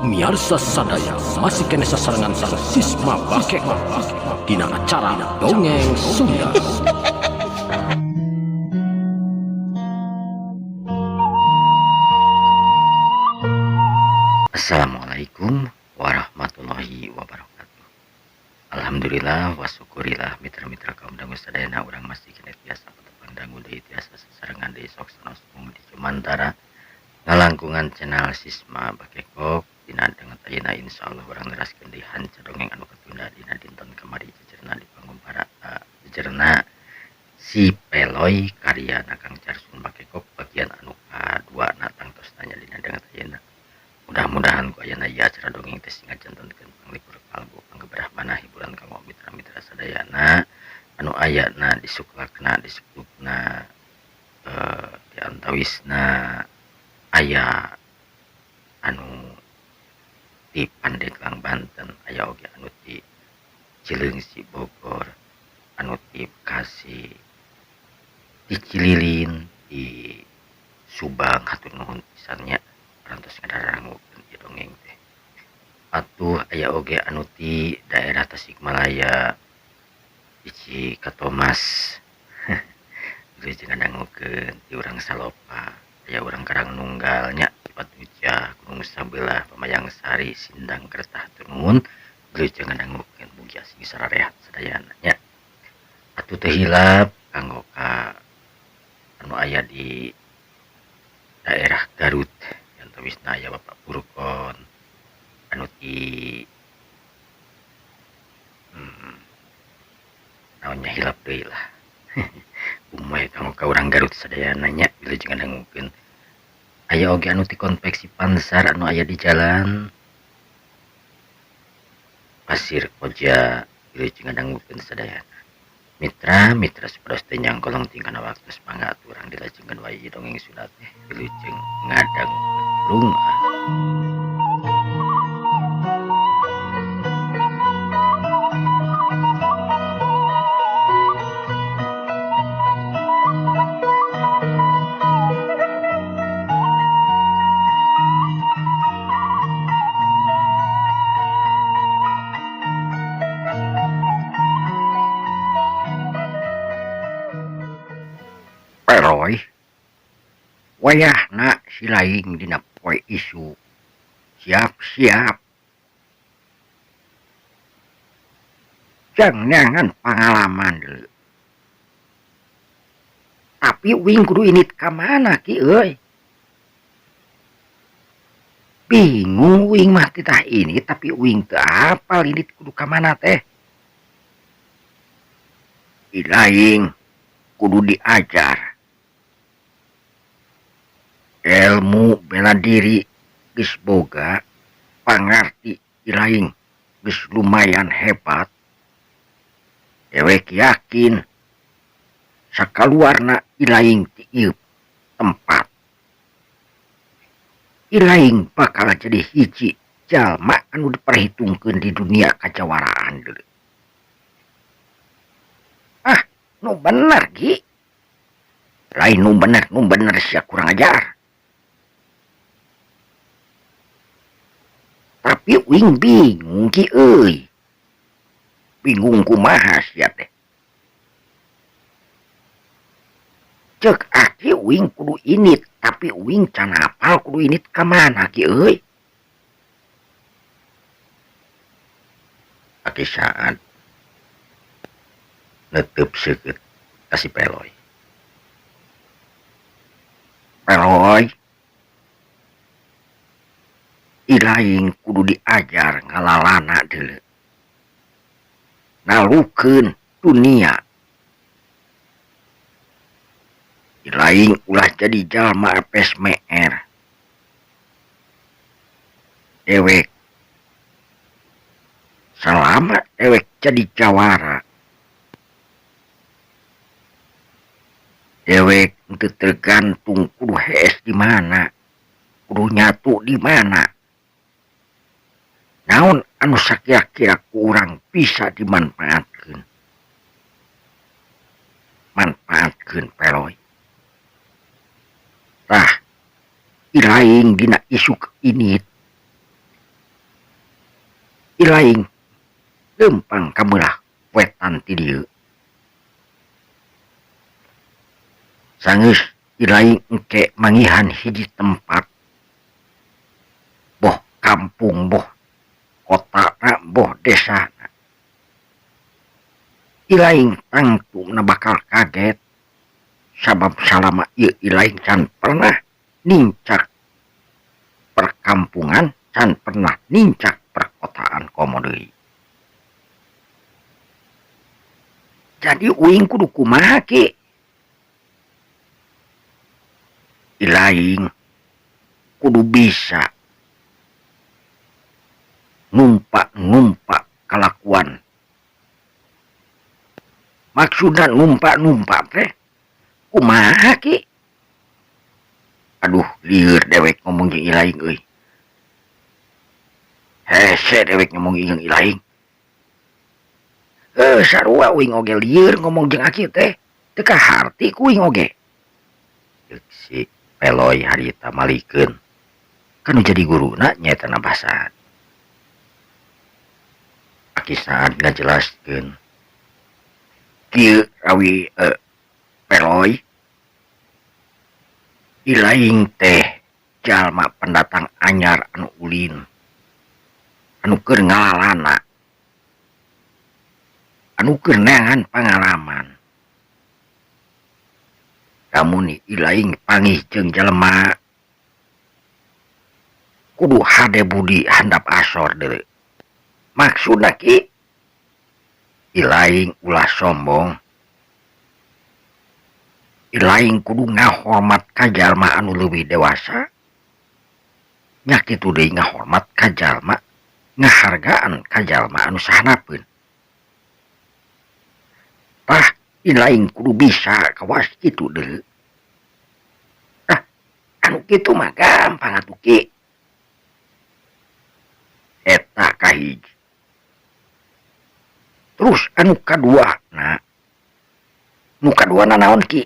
Miarsa sadaya masih kena sasarangan sang sisma bakek dina acara dongeng Sunda. Assalamualaikum warahmatullahi wabarakatuh. Alhamdulillah wasyukurillah mitra-mitra kaum dangu sadayana urang masih kena biasa patepang dangu deui tiasa sasarengan deui sok sanosung di Jumantara ngalangkungan channel Sisma Bakekok dina dengan ayeuna insyaallah urang neraskeun deui hanca dongeng anu katunda dina dinten kamari jejerna di pangumpara jejerna si Peloy karya Kang Carsun Bakekok bagian anu kadua na tangtos tanya dina dengan ayeuna. Mudah-mudahan ku ayeuna ieu acara dongeng teh sing ngajantenkeun panglipur kalbu panggeberah hiburan kanggo mitra-mitra sadayana anu ayana di suklakna di suklukna di antawisna aya anu di Pandeglang Banten, aya oge anu di Cileungsi Bogor, anu di Bekasi, di Cililin, di Subang, hatur nuhun pisan nya parantos ngadaranggukeun ieu dongeng teh. Atuh aya oge anu di daerah Tasikmalaya, di Cikatomas. Geus ngadangukeun di urang Salopa, aya urang Karangnunggal nya di Patuja, Gunung Sabelah, Pamayang Sari, Sindang Kertah hatur nuhun geus ngadangukeun mugia sing sararehat sadayana nya. Atuh teu hilap kanggo ka anu aya di daerah Garut, antawisna aya Bapak Purkon anu di naonnya hilap deui lah. Umay kanggo ka urang Garut sadayana nya wilujeng ngadangukeun. Aya oge anu ti konveksi Pansar anu aya di jalan Pasir Koja wilujeng ngadangukeun sadayana. Mitra supados teu nyangkolong tingkana waktu mangga urang dilajengkeun wae ieu dongeng Sunda teh wilujeng ngadangukeun lunga. Peroy, wayahna si laing dina poe isu. Siap-siap. Jang neangan pangalaman dulu. Tapi uing kudu init ka mana ki euy? Bingung uing mah titah ini tapi uing teu apal init kudu ka mana teh. Ilaing kudu diajar. Ilmu bela diri geus boga, pangarti ilaing geus lumayan hebat. Dewek yakin sakaluarna ilaing ti ieu tempat. Ilaing bakal jadi hiji jalma anu diperhitungkeun di dunia kajawaraan deui. Nu bener Gi. Lain nu bener sia kurang ajar. Tapi uing bingung Ki euy. Bingung kumaha sia teh. Ceuk aki uing kudu init, tapi uing can hafal kudu init ka mana Ki euy. Aki saat netep seukeut ka si Peloy. Peloy, ilaing kudu diajar ngalalana deuleu. Nalukeun dunia. Ilaing ulah jadi jalma apes meer. Dewek selama dewek jadi jawara. Dewek itu tergantung kudu hees di mana, kudu nyatu di mana. Naon anu sakira-kira kurang bisa dimanfaatkeun. Manfaatkeun Peloy. Tah, ilaing dina isu ini ilaing gempang kamulah wetan ti dieu sanggeus ilaing engke mangihan hiji tempat boh kampung boh kota boh desa ilaing tangtungna bakal kaget sabab salama ieu ilaing can pernah nincak perkampungan can pernah nincak perkotaan komo deui. Jadi uing kudu kumaha ki ilaing kudu bisa numpak kalakuan. Maksudna numpak teh kumaha ki? Aduh, lieur dewek ngomong jeung ilaing euy. Hese dewek ngomong jeung ilaing. Sarua uing oge lieur ngomong jeung aki teh. Teu kaharti ku uing oge. Deuk si Peloy harita malikeun. Kan jadi guruna nyaeta nabasan. Aki saat ngajelaskeun. Kieu rawi Peloy ilaing teh jalma pendatang anyar anu ulin anu keur ngalalana anu keur neangan pangalaman kamu nih ilaing panggih jeung jalma kudu hade budi handap asor deui maksudna ki ilaing ulah sombong ilaing kudu ngahormat ka jalma anu leuwih dewasa nya kitu deui ngahormat ka jalma ngahargaan ka jalma anu sahanapeun tah ilaing kudu bisa kawas kitu deui anu kitu mah gampang atuh ki eta kahiji. Terus anu kadua naon ki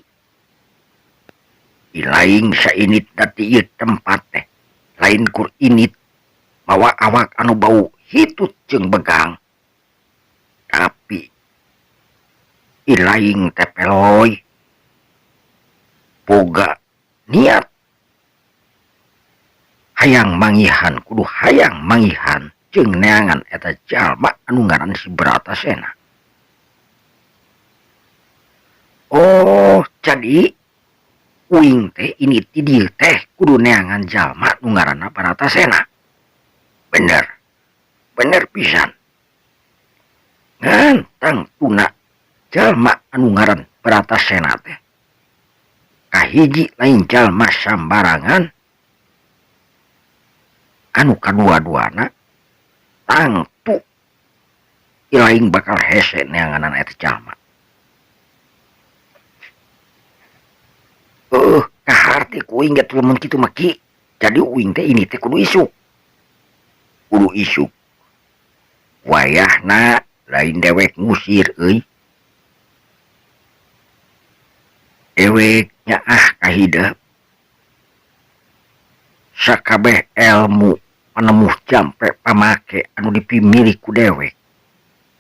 ilaing sainit dati ieu tempat teh lain kur init mawa awak anu bau hitut jeung begang tapi ilaing teh Peloy boga niat hayang mangihan kudu hayang mangihan jeung neangan eta jalma anu ngaran si Bratasena. Oh, jadi uing teh ini ti dieu teh kudu neangan jalma anu ngaranna Bratasena. Bener pisan. Ngan tangtuna jalma anu ngaran Bratasena teh kahiji lain jalma sambarangan anu kadua-duana tangtu ilaing bakal hese neanganan eta jalma. Kaharti ku uing geus lamun kitu mah ki. Jadi uing teh ini teh kudu isuk. Wayahna lain dewek ngusir euy. Dewek nyaah kahidep. Sakabeh ilmu panemuh jampe pamake anu dipimilih ku dewek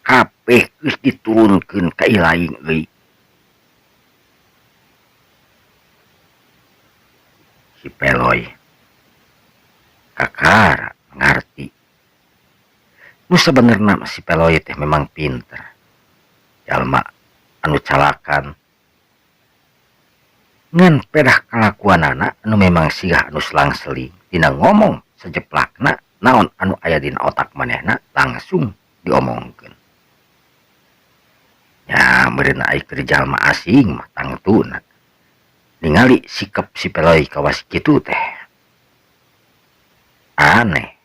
kabeh geus diturunkeun ka ilaing euy. Si Peloy kakara ngarti nu sabenerna si Peloy teh memang pinter jalma anu calakan ngan pedah kalakuanana anu memang sigah anu selang-seling dina ngomong sejeplakna naon anu aya dina otak manehna langsung diomongkeun. Ya meureunna aya keur jalma asing mah tangtuna ningali sikap si Peloy kawas kitu teh aneh.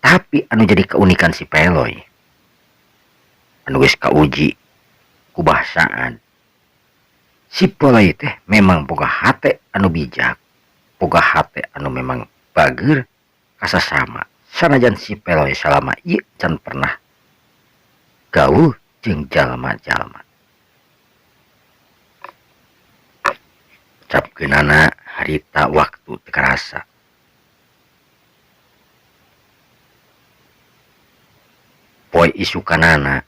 Tapi anu jadi keunikan si Peloy anu geus kauji ku bahasaan si Peloy teh memang boga hate anu bijak, boga hate anu memang bager kasasama. Sanajan si Peloy salama ieu can pernah gaul jeung jalma-jalma. Capkeunana harita waktu teu karasa. poe isukanana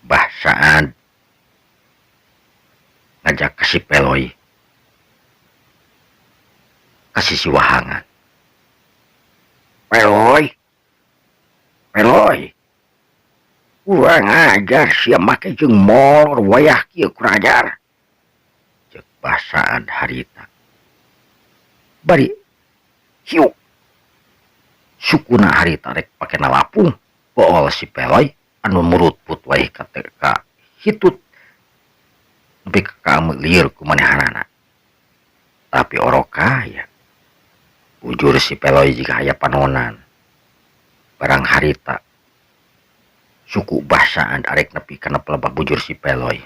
Bah Saad ngajak kasih Peloy kasih si Wahangan. Peloy urang ajar sia make jeung molor wayah kieu kurajar cek Bah Saad harita bari hiu sukuna harita rek pake nalapung pool si Peloy anu murutput wae ka hitut nepi ka kamu lieur kumanehanana. Tapi oroka ya ujur si Peloy jika aya panonan barang harita suku Bah Saad arek nepi kana pelebah bujur si Peloy.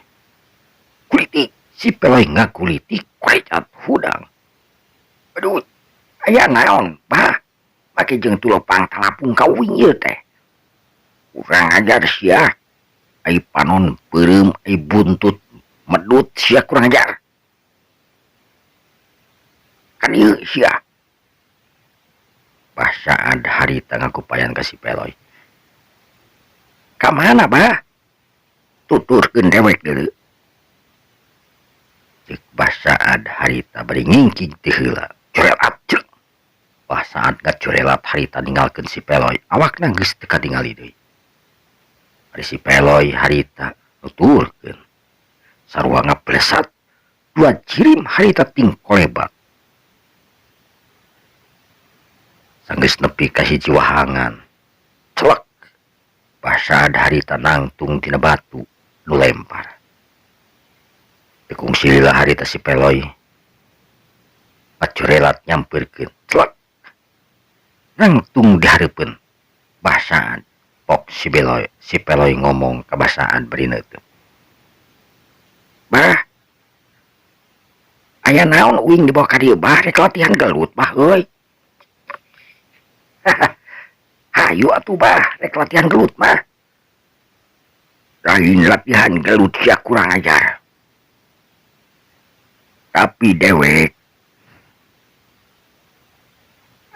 Kulitik si Peloy ngakulitik kulicat hudang. Aduh aya naon bah make jeung tulopang talapung kawing ieu teh. Urang ajar sia ai panon peureum ai buntut medut sia kurang ajar kan ieu sia. Bah Saad harita ngakupayan ka si Peloy. Ka mana bah tuturkeun dewek deuleu cek Bah Saad harita bari ngingking teu heula corelat ceuk. Bah Saad gacorelat harita ninggalkeun si Peloy awakna geus teu katingali deui. Ari si Peloy harita nuturkeun sarua ngaplesat dua jirim harita ting kolebat. Sanggeus nepi ka hiji Wahangan celek Bah Saad harita nangtung tina batu nu lempar. Tekung silila harita si Peloy pacurelat nyampeurkeun celek nangtung di hareupeun Bah Saad. Pok si Peloy ngomong ka Bah Saad bari neuteuk. Bah aya naon uing dibawa ka dieu bah rek latihan gelut bah euy. Hayu atuh bah rek latihan gelut mah. Lain latihan gelut sia kurang ajar. Tapi dewek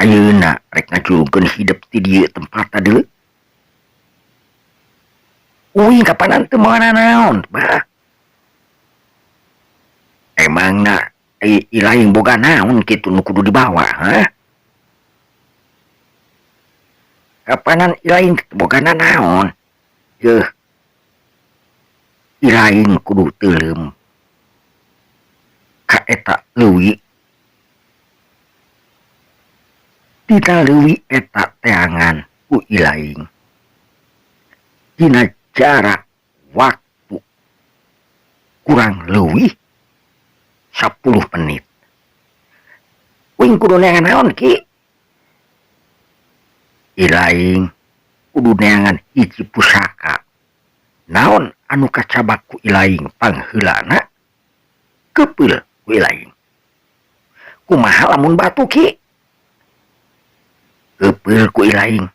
ayeuna rek ngajulkeun hidup ti dieu tempat tadi. Uing kapanan teu moal naon bah. Emangna ilaing boga naon kitu nu kudu dibawa ha? Kapanan ilaing boga naon? Yeuh. Ilaing kudu teuleum ka eta leuwih. Tina leuwih eta teangan ku ilaing. Dina jarak waktu kurang leuwih 10 menit. Uing kudu neangan naon ki? Ilaing kudu neangan hiji pusaka. Naon anu kacabak ku ilaing pangheulana kepeul ku ilaing. Kumaha lamun batu ki? Kepeul ku ilaing.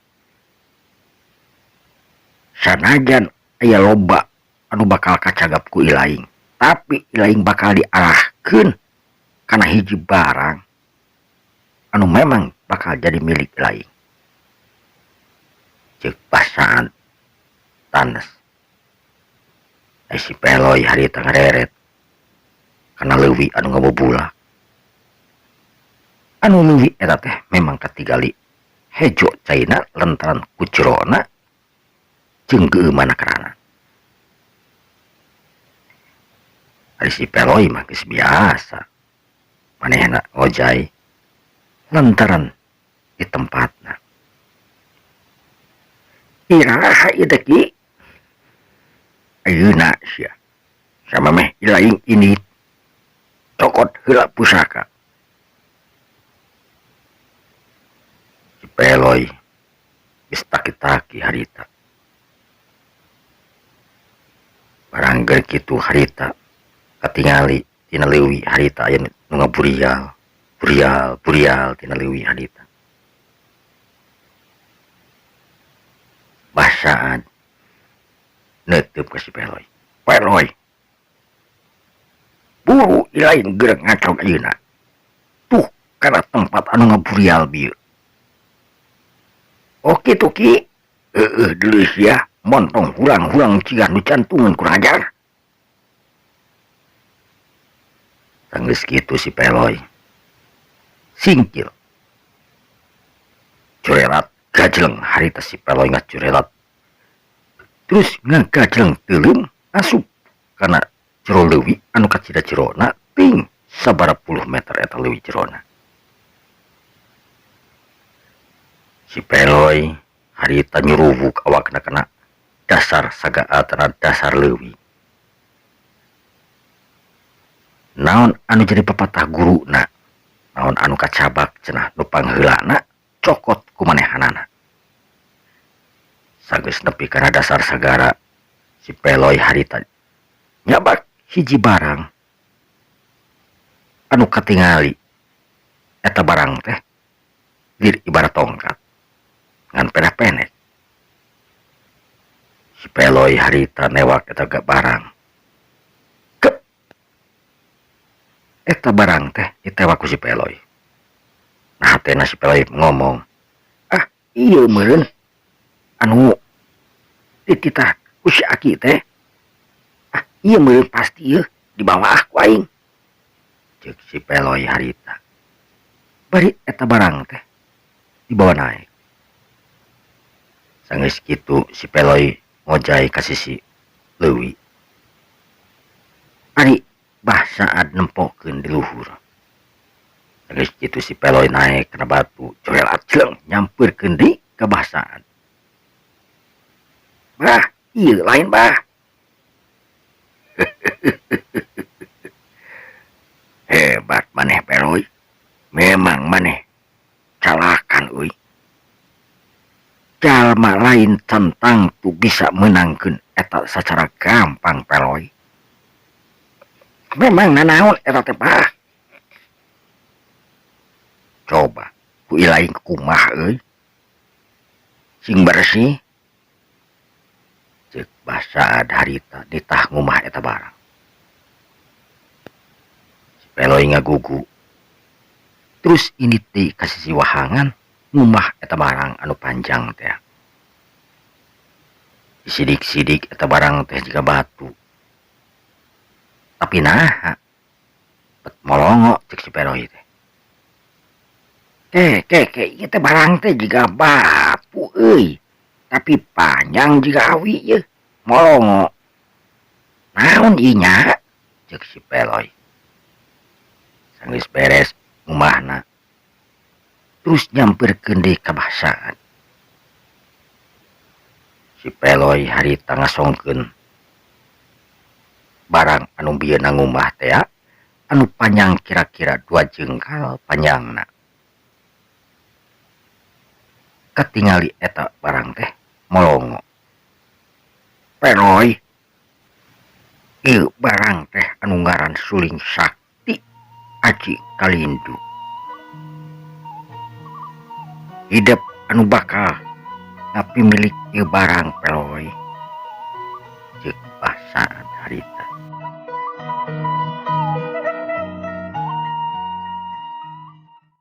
Sanajan aya loba anu bakal kacagap ku ilaing, tapi ilaing bakal diarahkeun kana hiji barang anu memang bakal jadi milik ilaing. Ceuk Bah Saad tanes. Si Peloy harita ngareret kana leuwih anu ngabubulak. Anu leuwih eta teh memang katigali hejo caina lantaran kucurona jeung geumana kerana. Ari si Peloy mah geus biasa manehna ngojay lantaran di tempatna. Iraha ieu teh ki? Ayeuna sia sama meh ilaing ini cokot heula pusaka. Si Peloy geus taki-taki harita. Barangger kitu harita katingali tina leuwih harita aya nu ngaburial burial tina leuwih harita. Bah Saad neuteub ka si Peloy. Peloy buru ilaing geurang ngacog ayeuna. Tuh kana tempat anu ngaburial bieu. Oke tuh ki Delis ya, montong hulang-hulang cigan nu cantungan kurang ajar. Tangges gitu si Peloy. Singkil. Curelat gajeleng harita si Peloy ngacurelat. Terus ngagajeleng teuleum asup kana jero leuwih anu kacida jerona ting sabara puluh meter eta leuwih jerona. Si Peloy harita nyurubuk awakna kana dasar sagaatna dasar leuwih. Naon anu jadi pepatah guru na, naon anu kacabak cenah nu pangheulana cokot ku manehanana. Sageus nepi kana dasar sagara, si Peloy harita nyabak hiji barang anu katingali. Eta barang teh lir ibarat tongkat ngan pendek. Si Peloy harita newak eta barang. Eta barang teh ditewak ku si Peloy. Nah hatena si Peloy ngomong, ah iya meureun anu dititah ku si Aki teh. Ah iya meureun pasti ieu dibawa ku aing. Ceuk si Peloy harita. Bari eta barang teh dibawa naik. Sanggeus kitu si Peloy ngojay ka sisi leuwih. Ari Saat nempokeun di luhur. Terus kitu si Peloy naik kena batu, corelat jeleng nyampeurkeun deui ka Saat. Bah, ieu lain bah. Hebat maneh Peloy. Memang maneh calakan euy. Jalma lain tentang tu bisa menangkeun eta secara gampang Peloy. Memang nanaon eta teh bah. Coba ku ilaing kumah euy. Sing bersih. Ceuk Saat harita ditah ngumah eta barang. Si Peloy ngagugu. Terus ini teh ka sisi wahangan ngumah eta barang anu panjang teh. Sidik-sidik eta barang teh jiga batu. Tapi nah, molongo cek si Peloy teh. Ieu teh barang teh jiga batu euy. Tapi panjang jiga awi ye. Molongo. Naon ieu nya? Cek si Peloy. Sanggeus beres ngumahna. Terus nyampeurkeun deui ka Saat. Si Peloy harita ngasongkeun barang anu bieuna ngumah teh anu panjang kira-kira 2 jengkal panjangna. Katingali eta barang teh molongo. Peloy, ieu barang teh anu ngaran suling sakti aji kalindu. Hidup anu bakal tapi milik ieu barang Peloy. Ceuk Saat harita.